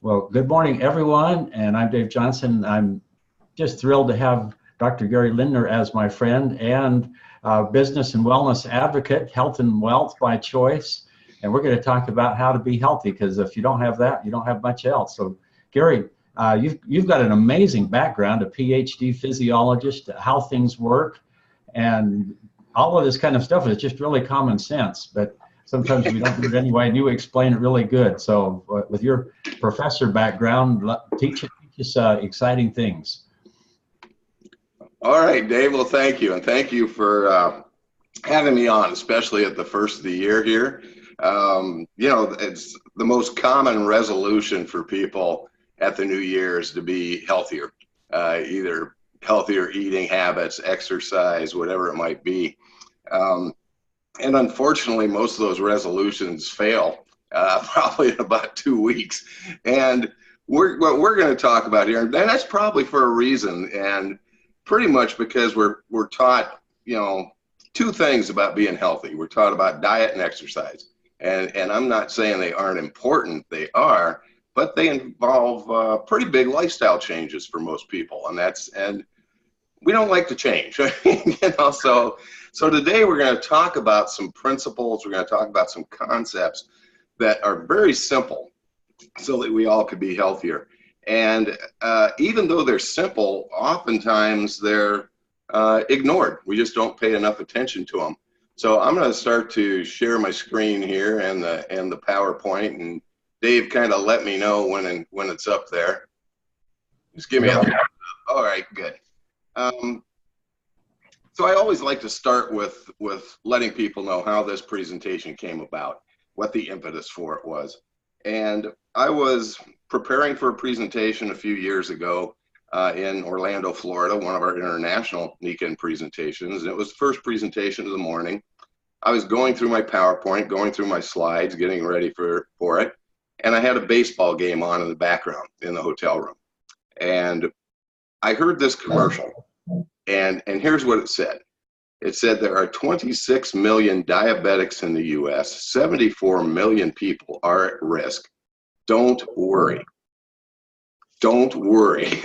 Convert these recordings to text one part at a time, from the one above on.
Well, good morning, everyone. And I'm Dave Johnson. I'm just thrilled to have Dr. Gary Lindner as my friend and business and wellness advocate, health and wealth by choice. And we're going to talk about how to be healthy, because if you don't have that, you don't have much else. So, Gary, you've got an amazing background, a PhD physiologist, how things work, and all of this kind of stuff is just really common sense. But sometimes we don't do it anyway, and you explain it really good. So, with your professor background, teach us exciting things. All right, Dave. Well, thank you. And thank you for having me on, especially at the first of the year here. It's the most common resolution for people at the new year is to be healthier, either healthier eating habits, exercise, whatever it might be. And unfortunately, most of those resolutions fail probably in about 2 weeks. And what we're going to talk about here, and that's probably for a reason, and pretty much because we're taught, two things about being healthy. We're taught about diet and exercise. And I'm not saying they aren't important, they are, but they involve pretty big lifestyle changes for most people. And we don't like to change. So today we're going to talk about some principles, we're going to talk about some concepts that are very simple so that we all could be healthier. And even though they're simple, oftentimes they're ignored. We just don't pay enough attention to them. So I'm going to start to share my screen here and the PowerPoint, and Dave kind of let me know when it's up there. Just give me a all right, good. So I always like to start with letting people know how this presentation came about, what the impetus for it was. And I was preparing for a presentation a few years ago in Orlando, Florida, one of our international weekend presentations. And it was the first presentation of the morning. I was going through my PowerPoint, going through my slides, getting ready for it. And I had a baseball game on in the background in the hotel room. And I heard this commercial. And here's what it said. It said there are 26 million diabetics in the US. 74 million people are at risk. Don't worry. Don't worry.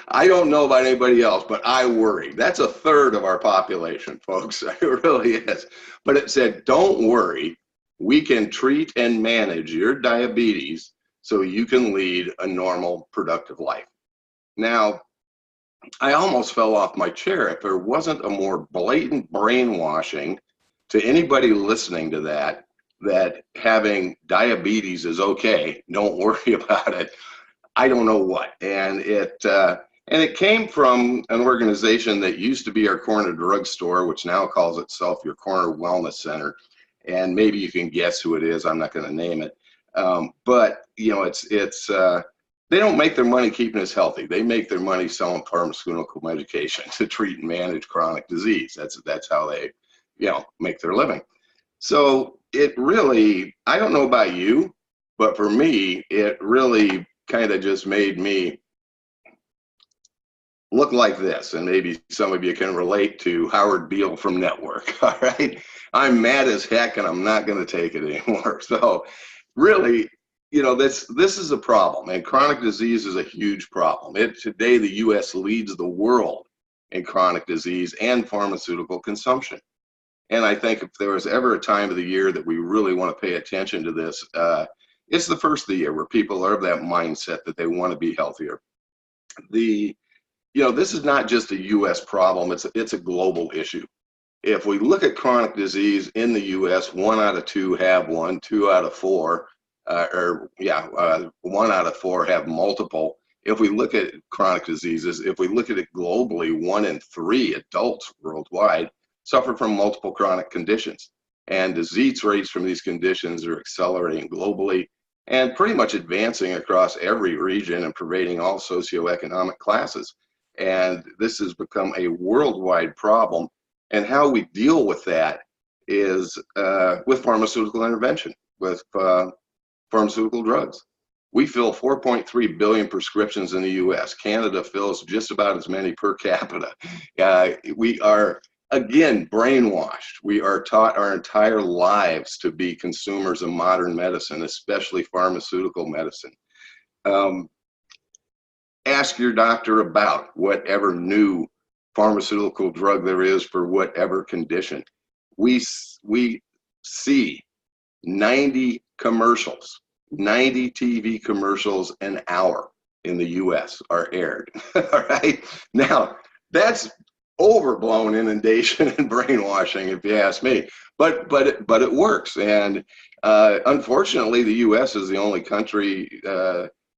I don't know about anybody else, but I worry. That's a third of our population, folks. It really is. But it said, don't worry. We can treat and manage your diabetes so you can lead a normal, productive life. Now, I almost fell off my chair if there wasn't a more blatant brainwashing to anybody listening to that having diabetes is okay. Don't worry about it. I don't know what. And it came from an organization that used to be our corner drugstore, which now calls itself your corner wellness center. And maybe you can guess who it is. I'm not going to name it. But they don't make their money keeping us healthy. They make their money selling pharmaceutical medication to treat and manage chronic disease. That's how they, make their living. So it really, I don't know about you, but for me, it really kind of just made me look like this. And maybe some of you can relate to Howard Beale from Network. All right. I'm mad as heck and I'm not going to take it anymore. So really, this is a problem, and chronic disease is a huge problem. Today, the U.S. leads the world in chronic disease and pharmaceutical consumption. And I think if there was ever a time of the year that we really want to pay attention to this, it's the first of the year where people are of that mindset that they want to be healthier. This is not just a U.S. problem, it's a global issue. If we look at chronic disease in the U.S., 1 out of 2 have one, 2 out of 4 1 out of 4 have multiple. If we look at chronic diseases, if we look at it globally, 1 in 3 adults worldwide suffer from multiple chronic conditions. And disease rates from these conditions are accelerating globally and pretty much advancing across every region and pervading all socioeconomic classes. And this has become a worldwide problem. And how we deal with that is with pharmaceutical intervention, with pharmaceutical drugs. We fill 4.3 billion prescriptions in the US. Canada fills just about as many per capita. We are, again, brainwashed. We are taught our entire lives to be consumers of modern medicine, especially pharmaceutical medicine. Um, Ask your doctor about whatever new pharmaceutical drug there is for whatever condition. We see 90 commercials, 90 TV commercials an hour in the US are aired. All right. Now, that's overblown inundation and brainwashing, if you ask me. But it works. And unfortunately, the US is the only country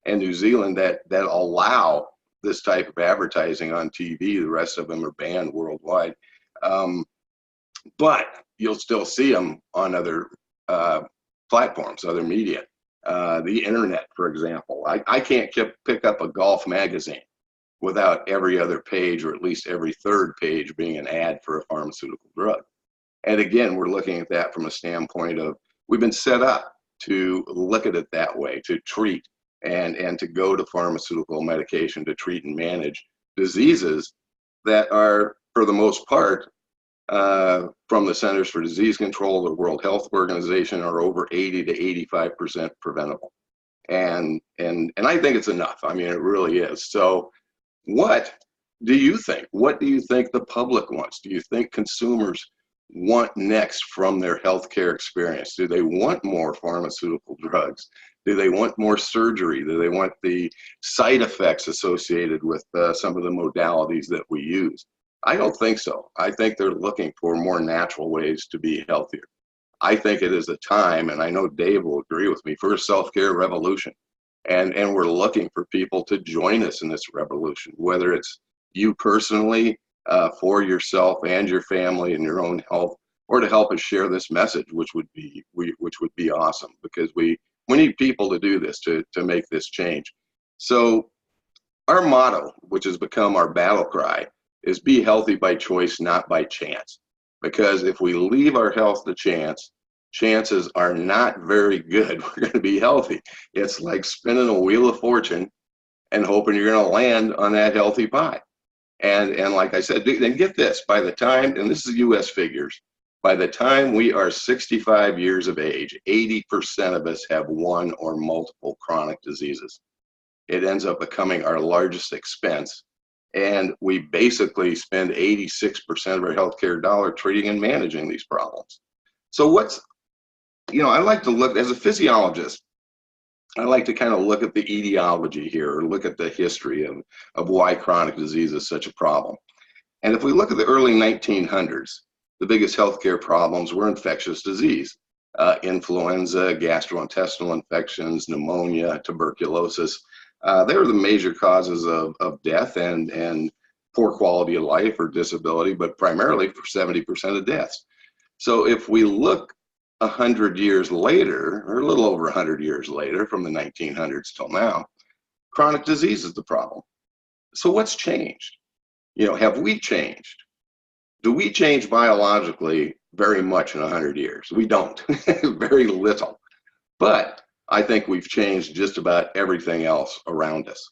and New Zealand that allow this type of advertising on TV. The rest of them are banned worldwide. But you'll still see them on other platforms, other media. The internet, for example. I can't pick up a golf magazine without every other page, or at least every third page, being an ad for a pharmaceutical drug. And again, we're looking at that from a standpoint of, we've been set up to look at it that way, to treat and to go to pharmaceutical medication to treat and manage diseases that are, for the most part, from the Centers for Disease Control, the World Health Organization, are over 80 to 85% preventable. And I think it's enough. I mean, it really is. So what do you think? What do you think the public wants? Do you think consumers want next from their healthcare experience? Do they want more pharmaceutical drugs? Do they want more surgery? Do they want the side effects associated with some of the modalities that we use? I don't think so. I think they're looking for more natural ways to be healthier. I think it is a time, and I know Dave will agree with me, for a self-care revolution. And we're looking for people to join us in this revolution, whether it's you personally, for yourself and your family and your own health, or to help us share this message, which would be awesome, because we need people to do this, to make this change. So our motto, which has become our battle cry, is be healthy by choice, not by chance. Because if we leave our health to chance, chances are not very good we're going to be healthy. It's like spinning a wheel of fortune and hoping you're going to land on that healthy pie. And like I said, then get this, by the time, and this is US figures, by the time we are 65 years of age, 80% of us have one or multiple chronic diseases. It ends up becoming our largest expense. And we basically spend 86% of our healthcare dollar treating and managing these problems. So I like to look, as a physiologist, I like to kind of look at the etiology here, or look at the history of why chronic disease is such a problem. And if we look at the early 1900s, the biggest healthcare problems were infectious disease, influenza, gastrointestinal infections, pneumonia, tuberculosis. They were the major causes of death and poor quality of life or disability, but primarily for 70% of deaths. So if we look 100 years later, or a little over 100 years later, from the 1900s till now, chronic disease is the problem. So what's changed? Have we changed? Do we change biologically? Very much in 100 years? We don't, very little. But I think we've changed just about everything else around us.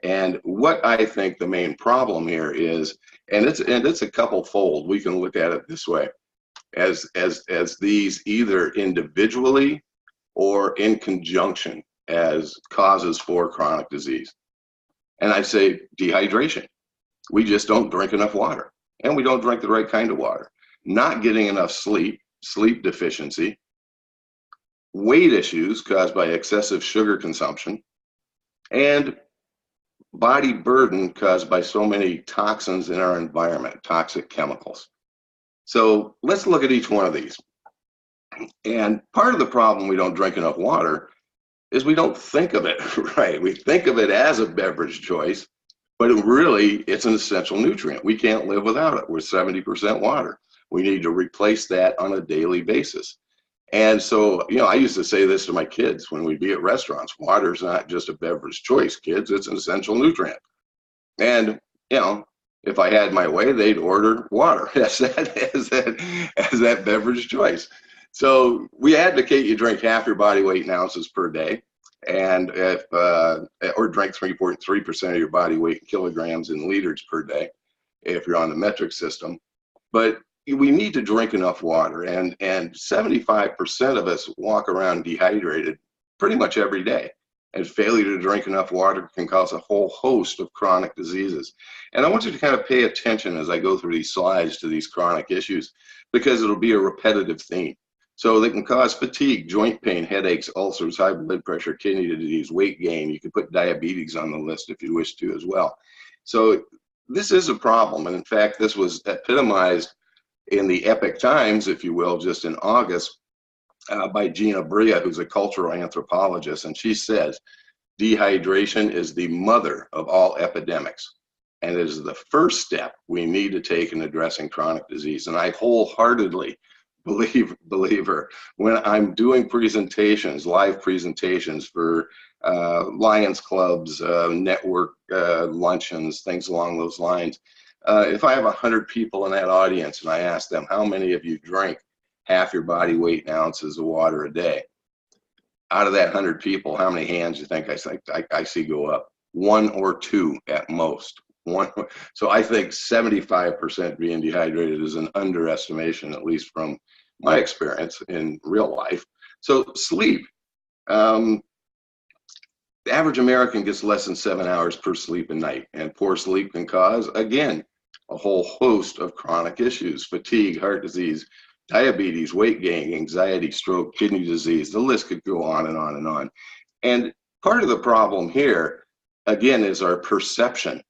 And what I think the main problem here is, and it's a couple fold, we can look at it this way, as these either individually or in conjunction as causes for chronic disease. And I say dehydration. We just don't drink enough water, and we don't drink the right kind of water. Not getting enough sleep, sleep deficiency, weight issues caused by excessive sugar consumption, and body burden caused by so many toxins in our environment, toxic chemicals. So let's look at each one of these. And part of the problem we don't drink enough water is we don't think of it right. We think of it as a beverage choice, but it's an essential nutrient. We can't live without it. We're 70% water. We need to replace that on a daily basis. And so, I used to say this to my kids when we'd be at restaurants: water's not just a beverage choice, kids, it's an essential nutrient. And, if I had my way, they'd order water as that beverage choice. So we advocate you drink half your body weight in ounces per day, and or drink 3.3% of your body weight in kilograms in liters per day if you're on the metric system. But we need to drink enough water, and 75% of us walk around dehydrated pretty much every day. And failure to drink enough water can cause a whole host of chronic diseases. And I want you to kind of pay attention as I go through these slides to these chronic issues, because it'll be a repetitive theme. So they can cause fatigue, joint pain, headaches, ulcers, high blood pressure, kidney disease, weight gain. You can put diabetes on the list if you wish to as well. So this is a problem. And in fact, this was epitomized in the Epic Times, if you will, just in August, by Gina Bria, who's a cultural anthropologist. And she says, dehydration is the mother of all epidemics, and it is the first step we need to take in addressing chronic disease. And I wholeheartedly believe her when I'm doing presentations, live presentations for Lions clubs, network luncheons, things along those lines. If I have 100 people in that audience and I ask them, how many of you drink half your body weight in ounces of water a day? Out of that 100 people, how many hands do you think I see go up? One or two at most. One. So I think 75% being dehydrated is an underestimation, at least from my experience in real life. So sleep. The average American gets less than 7 hours per sleep a night, and poor sleep can cause, again, a whole host of chronic issues: fatigue, heart disease, diabetes, weight gain, anxiety, stroke, kidney disease. The list could go on and on and on. And part of the problem here, again, is our perception.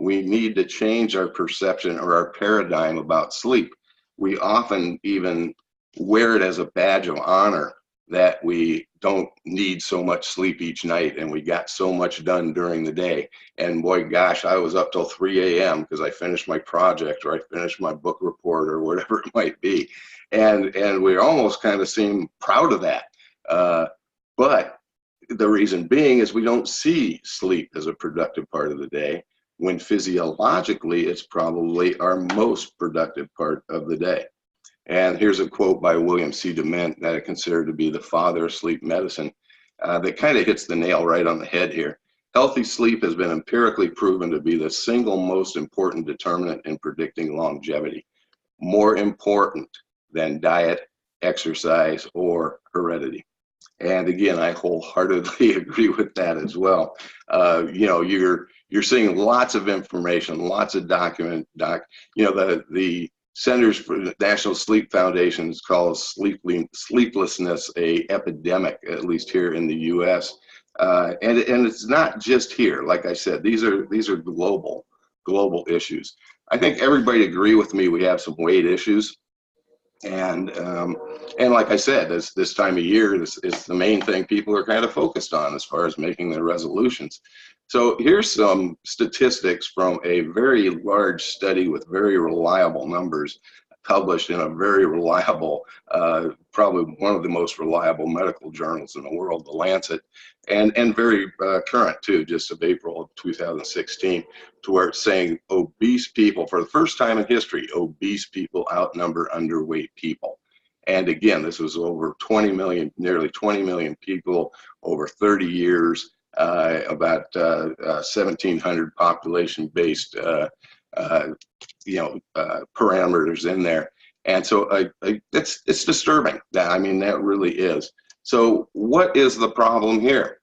We need to change our perception or our paradigm about sleep. We often even wear it as a badge of honor that we don't need so much sleep each night and we got so much done during the day. And boy, gosh, I was up till 3 a.m. because I finished my project or I finished my book report or whatever it might be. And we almost kind of seem proud of that. But the reason being is we don't see sleep as a productive part of the day, when physiologically it's probably our most productive part of the day. And here's a quote by William C. Dement that I consider to be the father of sleep medicine that kind of hits the nail right on the head here. Healthy sleep has been empirically proven to be the single most important determinant in predicting longevity, more important than diet, exercise, or heredity. And again, I wholeheartedly agree with that as well. You're seeing lots of information, lots of the Centers for the National Sleep Foundation calls sleeplessness a epidemic, at least here in the U.S. And it's not just here. Like I said, these are global issues. I think everybody agree with me. We have some weight issues, and like I said, this time of year, this is the main thing people are kind of focused on as far as making their resolutions. So here's some statistics from a very large study with very reliable numbers, published in a very reliable, probably one of the most reliable medical journals in the world, The Lancet, and very current too, just of April of 2016, to where it's saying obese people, for the first time in history, obese people outnumber underweight people. And again, this was over 20 million, nearly 20 million people over 30 years. About 1,700 population-based, parameters in there, and so it's disturbing. I mean, that really is. So, what is the problem here?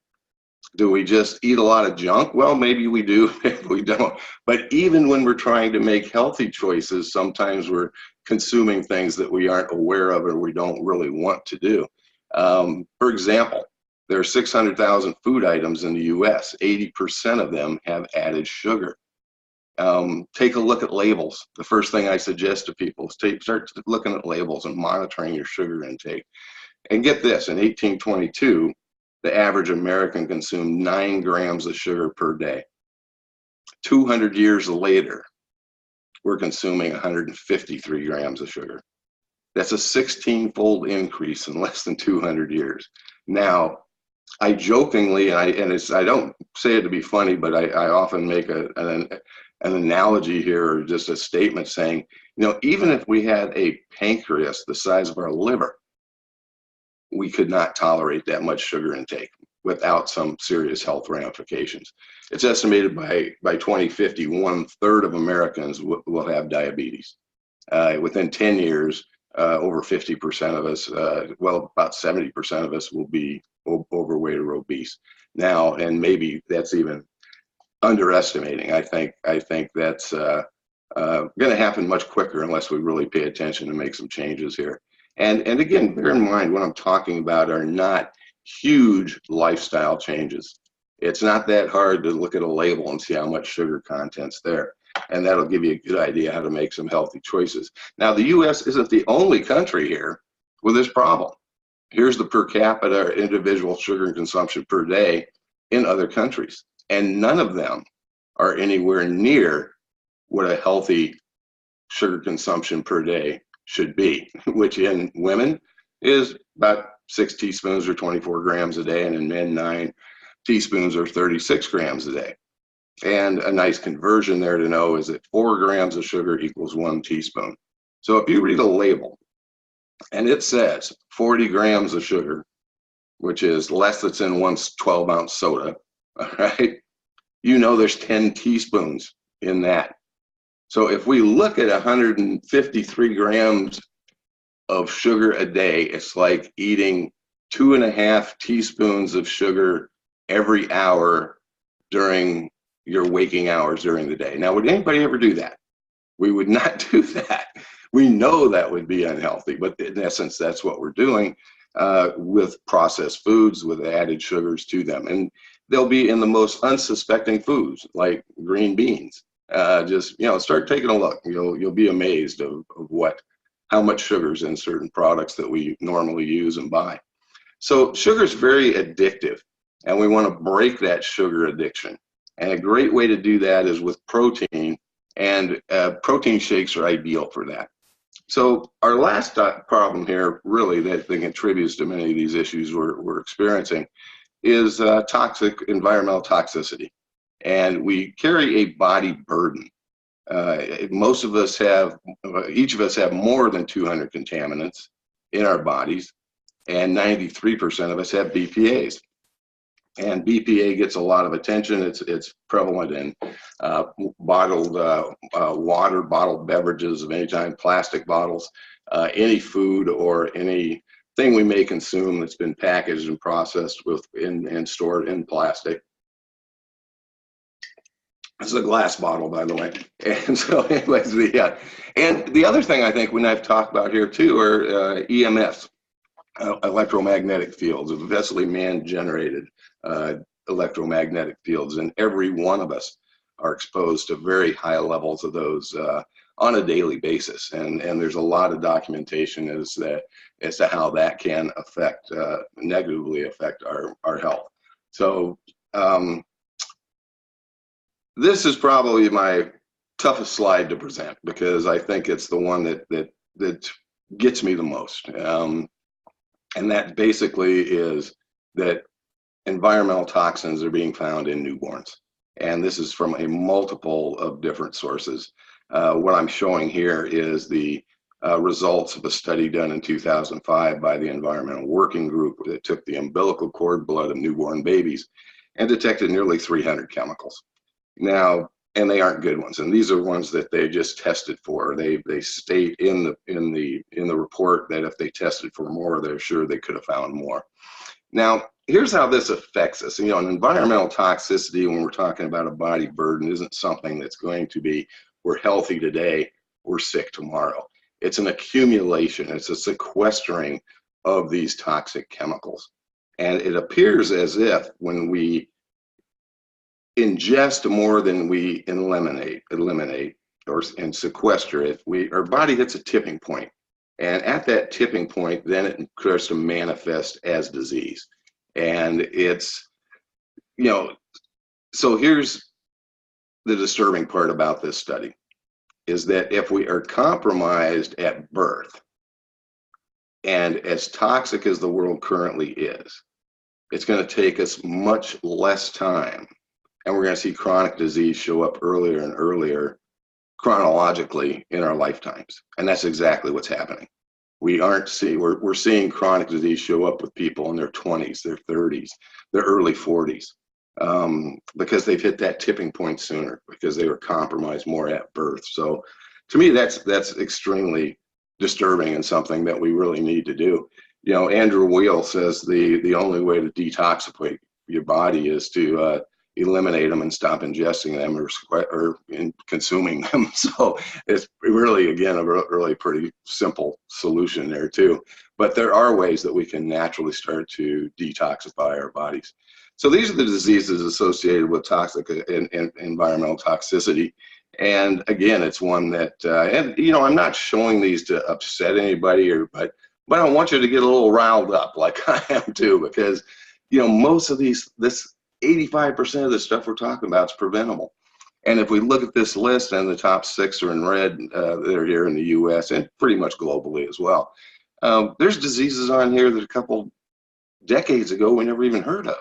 Do we just eat a lot of junk? Well, maybe we do, maybe we don't. But even when we're trying to make healthy choices, sometimes we're consuming things that we aren't aware of or we don't really want to do. For example, there are 600,000 food items in the U.S. 80% of them have added sugar. Take a look at labels. The first thing I suggest to people is start looking at labels and monitoring your sugar intake. And get this, in 1822, the average American consumed 9 grams of sugar per day. 200 years later, we're consuming 153 grams of sugar. That's a 16-fold increase in less than 200 years. Now, I jokingly, I don't say it to be funny, but I often make an analogy here, or just a statement saying, even if we had a pancreas the size of our liver, we could not tolerate that much sugar intake without some serious health ramifications. It's estimated by 2050, 1/3 of Americans will have diabetes. Within 10 years, over 50% of us, about 70% of us will be overweight or obese. now, and maybe that's even underestimating. I think that's going to happen much quicker unless we really pay attention and make some changes here. And again, bear in mind, what I'm talking about are not huge lifestyle changes. It's not that hard to look at a label and see how much sugar content's there. And that'll give you a good idea how to make some healthy choices. Now, the U.S. isn't the only country here with this problem. Here's the per capita individual sugar consumption per day in other countries. And none of them are anywhere near what a healthy sugar consumption per day should be, which in women is about 6 teaspoons or 24 grams a day, and in men 9 teaspoons or 36 grams a day. And a nice conversion there to know is that 4 grams of sugar equals 1 teaspoon. So if you read a label and it says 40 grams of sugar, which is less that's in one 12-ounce soda, all right, you know there's 10 teaspoons in that. So if we look at 153 grams of sugar a day, it's like eating 2.5 teaspoons of sugar every hour during your waking hours during the day. Now, would anybody ever do that? We would not do that. We know that would be unhealthy, but in essence, that's what we're doing with processed foods, with added sugars to them. And they'll be in the most unsuspecting foods, like green beans. Just, start taking a look. You'll be amazed of how much sugar's in certain products that we normally use and buy. So sugar is very addictive, and we want to break that sugar addiction. And a great way to do that is with protein, and protein shakes are ideal for that. So our last problem here, really, that contributes to many of these issues we're experiencing, is toxic environmental toxicity. And we carry a body burden. Most of us have, each of us have more than 200 contaminants in our bodies, and 93% of us have BPAs. And BPA gets a lot of attention. It's prevalent in bottled water, bottled beverages of any kind, plastic bottles, any food or anything we may consume that's been packaged and processed and stored in plastic. This is a glass bottle, by the way. And so anyways, and the other thing I think when I've talked about here too are EMFs, electromagnetic fields, obviously man-generated electromagnetic fields, and every one of us are exposed to very high levels of those on a daily basis. And there's a lot of documentation as to how that can negatively affect our health. So this is probably my toughest slide to present, because I think it's the one that gets me the most. And that basically is that environmental toxins are being found in newborns. And this is from a multiple of different sources. What I'm showing here is the results of a study done in 2005 by the Environmental Working Group that took the umbilical cord blood of newborn babies and detected nearly 300 chemicals. Now, and they aren't good ones, and these are ones that they just tested for. They state in the report that if they tested for more, they're sure they could have found more. Now, here's how this affects us. An environmental toxicity, when we're talking about a body burden, isn't something that's going to be, we're healthy today, we're sick tomorrow. It's an accumulation, it's a sequestering of these toxic chemicals. And it appears as if when we ingest more than we eliminate and sequester it, our body hits a tipping point. And at that tipping point, then it starts to manifest as disease. And it's, so here's the disturbing part about this study, is that if we are compromised at birth, and as toxic as the world currently is, it's going to take us much less time, and we're going to see chronic disease show up earlier and earlier chronologically in our lifetimes. And that's exactly what's happening. We're seeing chronic disease show up with people in their 20s, their 30s, their early 40s, because they've hit that tipping point sooner, because they were compromised more at birth. So to me, that's extremely disturbing and something that we really need to do. Andrew Weil says the only way to detoxify your body is to eliminate them and stop ingesting them or consuming them. So it's really, again, a really pretty simple solution there too. But there are ways that we can naturally start to detoxify our bodies. So these are the diseases associated with toxic and environmental toxicity. And again, it's one that, and you know, I'm not showing these to upset anybody, but I want you to get a little riled up like I am too, because, you know, most of this 85% of the stuff we're talking about is preventable. And if we look at this list, and the top 6 are in red, that are here in the US and pretty much globally as well. There's diseases on here that a couple decades ago we never even heard of,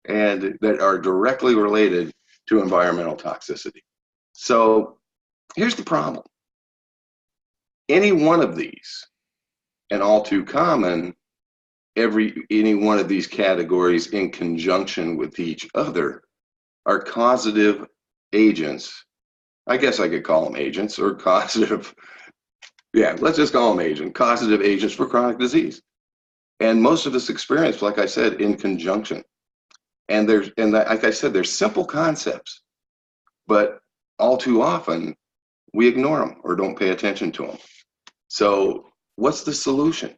and that are directly related to environmental toxicity. So here's the problem. Any one of these, and all too common, any one of these categories in conjunction with each other are causative agents. I guess I could call them agents, or causative, yeah, let's just call them causative agents for chronic disease. And most of us experience, like I said, in conjunction. And like I said, there's simple concepts, but all too often we ignore them or don't pay attention to them. So what's the solution?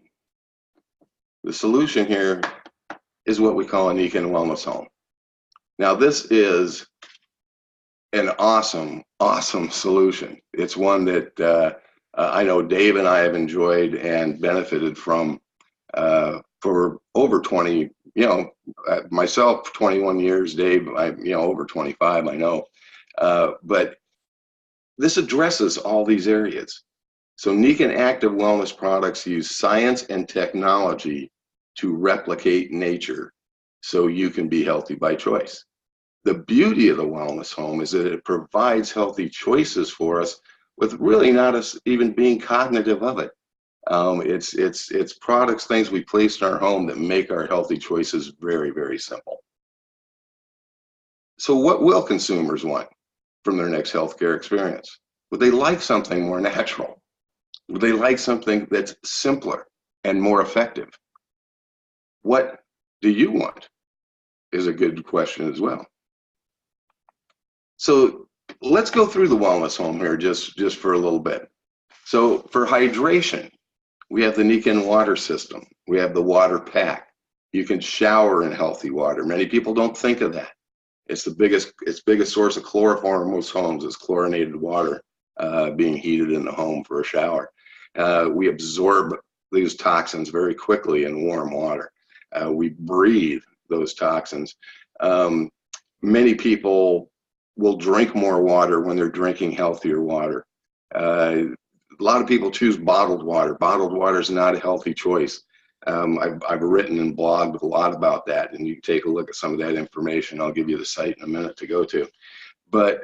The solution here is what we call a Nikken Wellness Home. Now, this is an awesome, awesome solution. It's one that I know Dave and I have enjoyed and benefited from for over 20, you know, myself 21 years, Dave, over 25, I know. But this addresses all these areas. So Nikken Active Wellness products use science and technology to replicate nature so you can be healthy by choice. The beauty of the Wellness Home is that it provides healthy choices for us with really not us even being cognitive of it. It's products, things we place in our home that make our healthy choices very, very simple. So what will consumers want from their next healthcare experience? Would they like something more natural? Would they like something that's simpler and more effective? What do you want is a good question as well. So let's go through the Wellness Home here just for a little bit. So for hydration, we have the Nikken water system. We have the water pack. You can shower in healthy water. Many people don't think of that. It's the biggest source of chloroform in most homes is chlorinated water being heated in the home for a shower. We absorb these toxins very quickly in warm water. We breathe those toxins. Many people will drink more water when they're drinking healthier water. A lot of people choose bottled water. Bottled water is not a healthy choice. I've written and blogged a lot about that, and you can take a look at some of that information. I'll give you the site in a minute to go to. But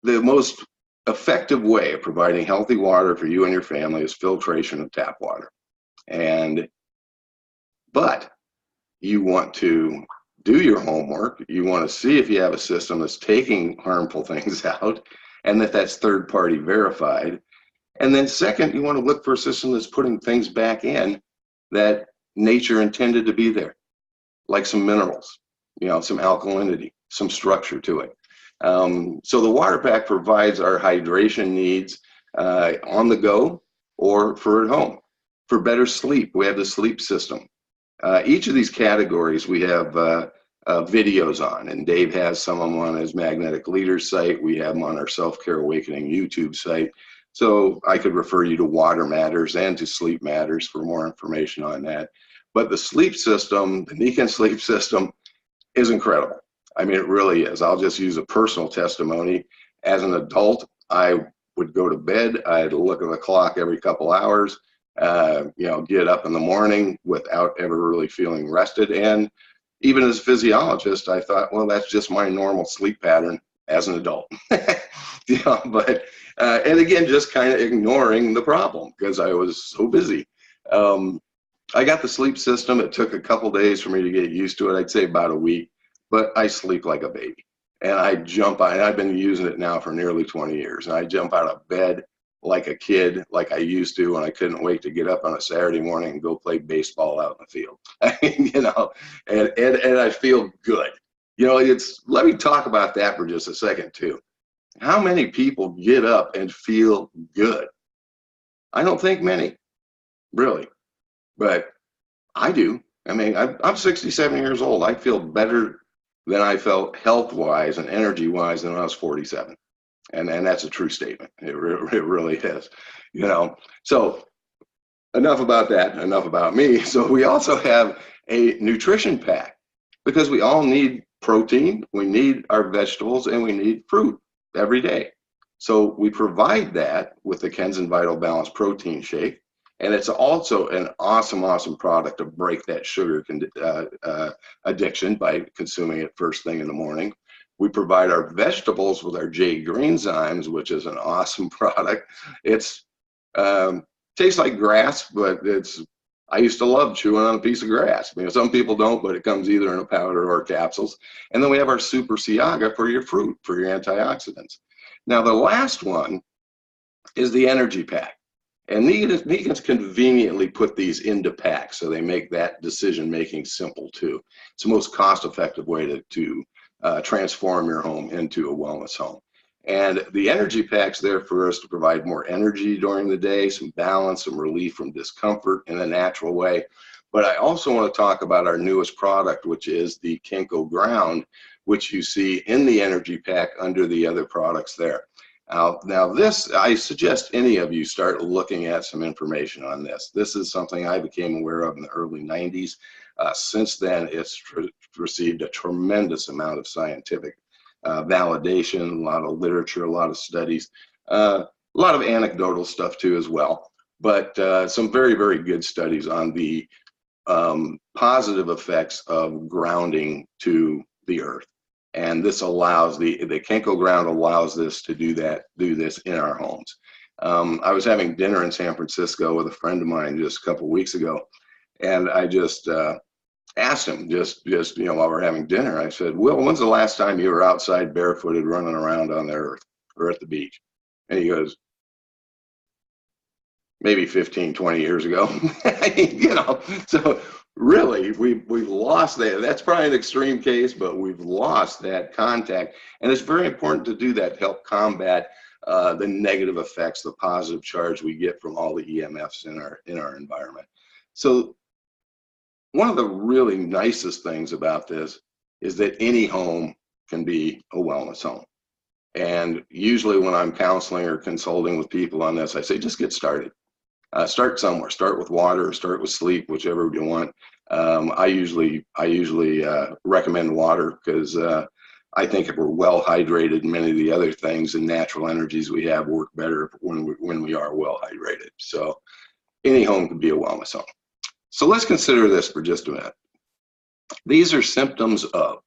the most effective way of providing healthy water for you and your family is filtration of tap water. But you want to do your homework. You want to see if you have a system that's taking harmful things out and that's third-party verified. And then second, you want to look for a system that's putting things back in that nature intended to be there, like some minerals, some alkalinity, some structure to it. So the water pack provides our hydration needs on the go or for at home. For better sleep, we have the sleep system. Each of these categories we have videos on, and Dave has some of them on his Magnetic Leaders site. We have them on our Self-Care Awakening YouTube site. So I could refer you to Water Matters and to Sleep Matters for more information on that. But the sleep system, the Nikken sleep system, is incredible. I mean, it really is. I'll just use a personal testimony. As an adult, I would go to bed. I'd look at the clock every couple hours, get up in the morning without ever really feeling rested. And even as a physiologist, I thought, well, that's just my normal sleep pattern as an adult. But and again, just kind of ignoring the problem because I was so busy. I got the sleep system. It took a couple days for me to get used to it. I'd say about a week, but I sleep like a baby. And I jump out, and I've been using it now for nearly 20 years. And I jump out of bed like a kid, like I used to when I couldn't wait to get up on a Saturday morning and go play baseball out in the field. You know, and I feel good. You know, let me talk about that for just a second too. How many people get up and feel good? I don't think many, really, but I do. I mean, I'm 67 years old. I feel better than I felt health-wise and energy-wise than when I was 47. And that's a true statement. It really is, you know. So enough about that, enough about me. So we also have a nutrition pack because we all need protein, we need our vegetables, and we need fruit every day. So we provide that with the Kenzen Vital Balance Protein Shake. And it's also an awesome product to break that sugar addiction by consuming it first thing in the morning. We provide our vegetables with our J Greenzymes, which is an awesome product. It's tastes like grass, but I used to love chewing on a piece of grass. You know, some people don't, but it comes either in a powder or capsules. And then we have our Super Siaga for your fruit, for your antioxidants. Now, the last one is the energy pack. And vegans conveniently put these into packs, so they make that decision making simple too. It's the most cost-effective way to transform your home into a wellness home. And the energy pack's there for us to provide more energy during the day, some balance, some relief from discomfort in a natural way. But I also want to talk about our newest product, which is the Kenko Ground, which you see in the energy pack under the other products there. Now this, I suggest any of you start looking at some information on this. This is something I became aware of in the early 90s. Since then, it's received a tremendous amount of scientific validation, a lot of literature, a lot of studies, a lot of anecdotal stuff too as well, but some very good studies on the positive effects of grounding to the earth. And this allows the Kenko Ground allows this to do this in our homes. I was having dinner in San Francisco with a friend of mine just a couple of weeks ago, and I just asked him just you know, while we're having dinner, I said, "Will, when's the last time you were outside barefooted running around on the earth or at the beach?" And he goes, "Maybe 15, 20 years ago." You know, so really, we've lost that. That's probably an extreme case, but we've lost that contact. And it's very important to do that to help combat the negative effects, the positive charge we get from all the EMFs in our environment. So one of the really nicest things about this is that any home can be a wellness home. And usually when I'm counseling or consulting with people on this, I say, just get started. Start somewhere. Start with water, or start with sleep, whichever you want. I usually recommend water because I think if we're well hydrated, many of the other things and natural energies we have work better when we are well hydrated. So any home can be a wellness home. So let's consider this for just a minute. These are symptoms of,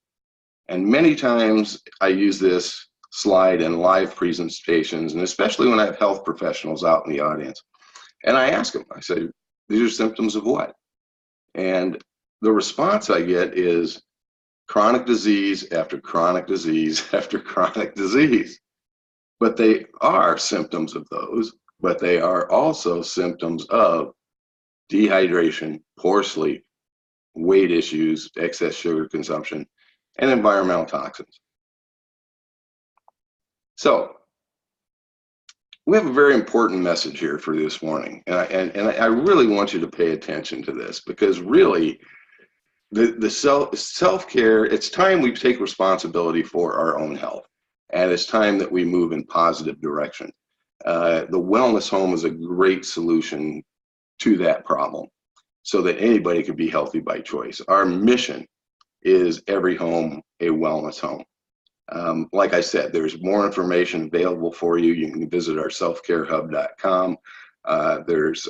and many times I use this slide in live presentations, and especially when I have health professionals out in the audience. And I ask them, I say, these are symptoms of what? And the response I get is chronic disease after chronic disease after chronic disease. But they are symptoms of those, but they are also symptoms of dehydration, poor sleep, weight issues, excess sugar consumption, and environmental toxins. So we have a very important message here for this morning, and I really want you to pay attention to this, because really the self-care, it's time we take responsibility for our own health, and it's time that we move in positive direction. The wellness home is a great solution to that problem so that anybody can be healthy by choice. Our mission is every home a wellness home. Like I said, there's more information available for you. You can visit our selfcarehub.com. There's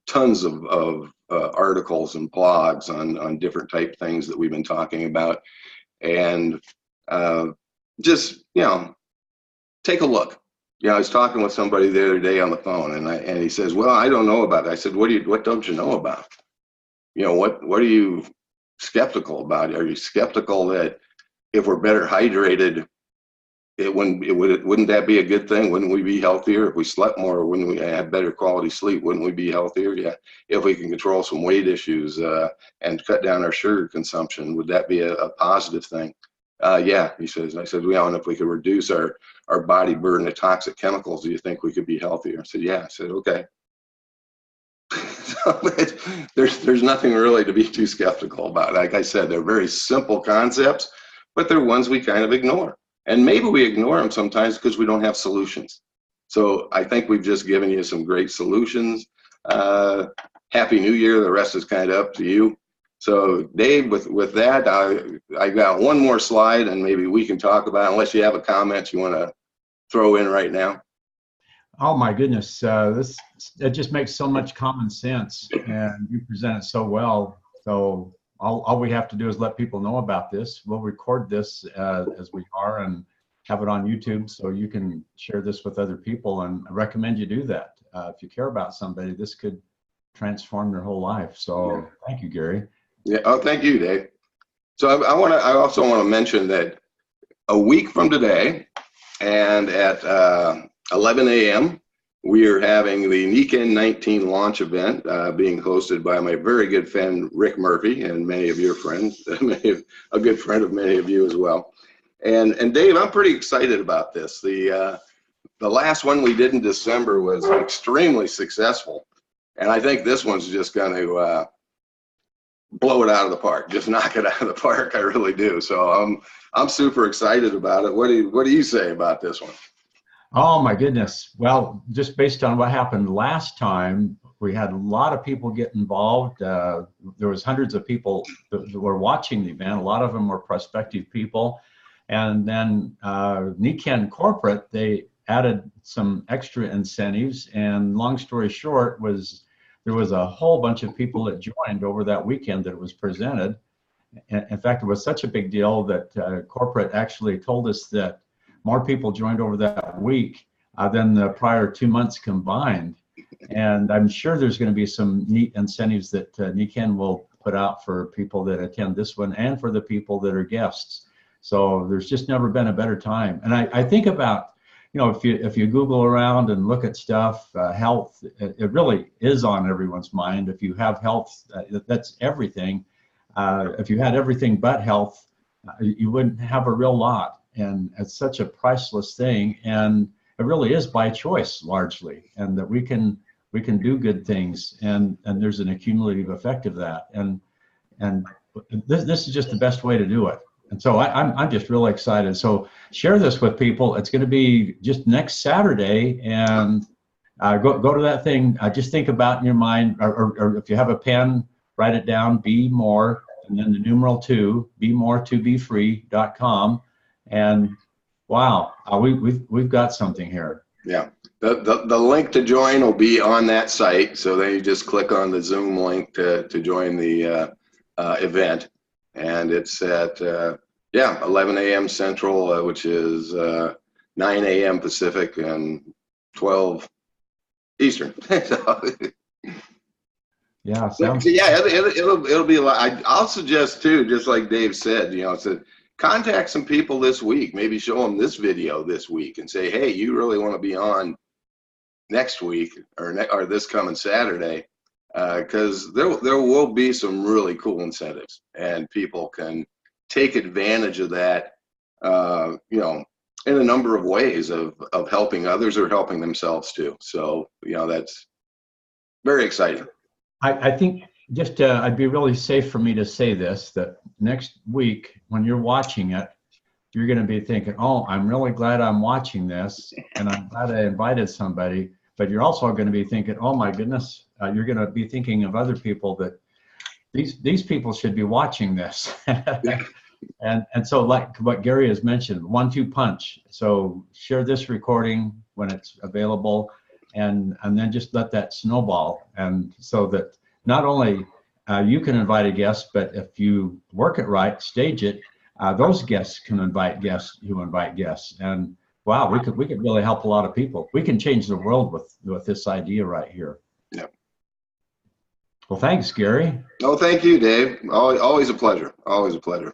tons of articles and blogs on different type things that we've been talking about. And just, you know, take a look. You know, I was talking with somebody the other day on the phone, and he says, "Well, I don't know about it." I said, "What don't you know about? You know, what are you skeptical about? Are you skeptical that if we're better hydrated, wouldn't that be a good thing? Wouldn't we be healthier if we slept more? Wouldn't we have better quality sleep? Wouldn't we be healthier? Yeah. If we can control some weight issues and cut down our sugar consumption, would that be a positive thing? Yeah, he says. I said, well, and if we could reduce our body burden of toxic chemicals, do you think we could be healthier? I said, yeah. I said, okay. So there's nothing really to be too skeptical about. Like I said, they're very simple concepts, but they're ones we kind of ignore. And maybe we ignore them sometimes because we don't have solutions. So I think we've just given you some great solutions. Happy New Year. The rest is kind of up to you. So Dave, with that, I got one more slide and maybe we can talk about it, unless you have a comment you want to throw in right now. Oh my goodness, it just makes so much common sense, and you present it so well. So all we have to do is let people know about this. We'll record this as we are and have it on YouTube, so you can share this with other people. And I recommend you do that. If you care about somebody, this could transform their whole life. So thank you, Gary. Yeah. Oh, thank you, Dave. So I also want to mention that a week from today, and at 11 a.m., we are having the Niken 19 launch event being hosted by my very good friend, Rick Murphy, and many of your friends, a good friend of many of you as well. And Dave, I'm pretty excited about this. The last one we did in December was extremely successful. And I think this one's just going to blow it out of the park, just knock it out of the park. I really do. So I'm super excited about it. What do you say about this one? Oh my goodness. Well, just based on what happened last time, we had a lot of people get involved. There was hundreds of people that were watching the event. A lot of them were prospective people. And then Niken Corporate, they added some extra incentives. And long story short there was a whole bunch of people that joined over that weekend that it was presented. In fact, it was such a big deal that corporate actually told us that more people joined over that week than the prior 2 months combined. And I'm sure there's going to be some neat incentives that Niken will put out for people that attend this one and for the people that are guests. So there's just never been a better time. And I think about, if you Google around and look at stuff, health, it really is on everyone's mind. If you have health, that's everything. If you had everything but health, you wouldn't have a real lot. And it's such a priceless thing, and it really is by choice largely, and that we can do good things, and there's an accumulative effect of that, and this is just the best way to do it. And so I'm just really excited. So share this with people. It's going to be just next Saturday, and go to that thing. Just think about in your mind, or if you have a pen, write it down. Be more, and then the numeral 2. BeMoreToBeFree.com. And wow, we've got something here. Yeah, the link to join will be on that site. So then you just click on the Zoom link to join the event, and it's at 11 a.m. Central, which is 9 a.m. Pacific and 12 Eastern. Yeah, sounds. Yeah, it'll be a lot. I'll suggest too, just like Dave said, contact some people this week, maybe show them this video this week and say, hey, you really want to be on next week or this coming Saturday, because there will be some really cool incentives, and people can take advantage of that, in a number of ways of helping others or helping themselves too. So, that's very exciting. I think just I'd be really safe for me to say this, that next week when you're watching it, you're going to be thinking, oh, I'm really glad I'm watching this, and I'm glad I invited somebody. But you're also going to be thinking, oh my goodness, you're going to be thinking of other people that these people should be watching this. and so like what Gary has mentioned, 1-2 punch. So share this recording when it's available, and then just let that snowball, and so that not only you can invite a guest, but if you work it right, stage it, those guests can invite guests who invite guests. And wow, we could really help a lot of people. We can change the world with this idea right here. Yeah. Well, thanks, Gary. Oh, thank you, Dave. Always a pleasure. Always a pleasure.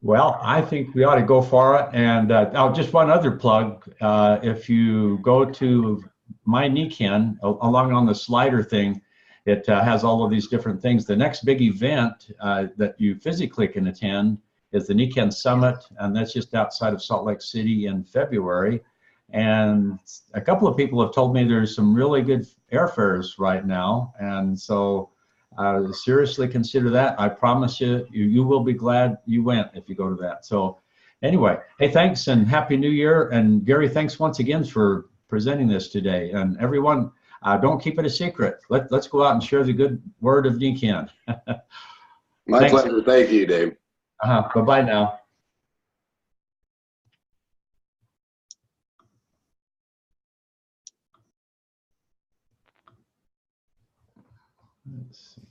Well, I think we ought to go for it. And just one other plug. If you go to my NECAN, along on the slider thing, it has all of these different things. The next big event that you physically can attend is the NECAN Summit, and that's just outside of Salt Lake City in February. And a couple of people have told me there's some really good airfares right now. And so seriously consider that. I promise you, you will be glad you went if you go to that. So anyway, hey, thanks and Happy New Year. And Gary, thanks once again for presenting this today. And everyone, don't keep it a secret. Let's go out and share the good word of NECAN. My pleasure. Thank you, Dave. Bye-bye now. Let's see.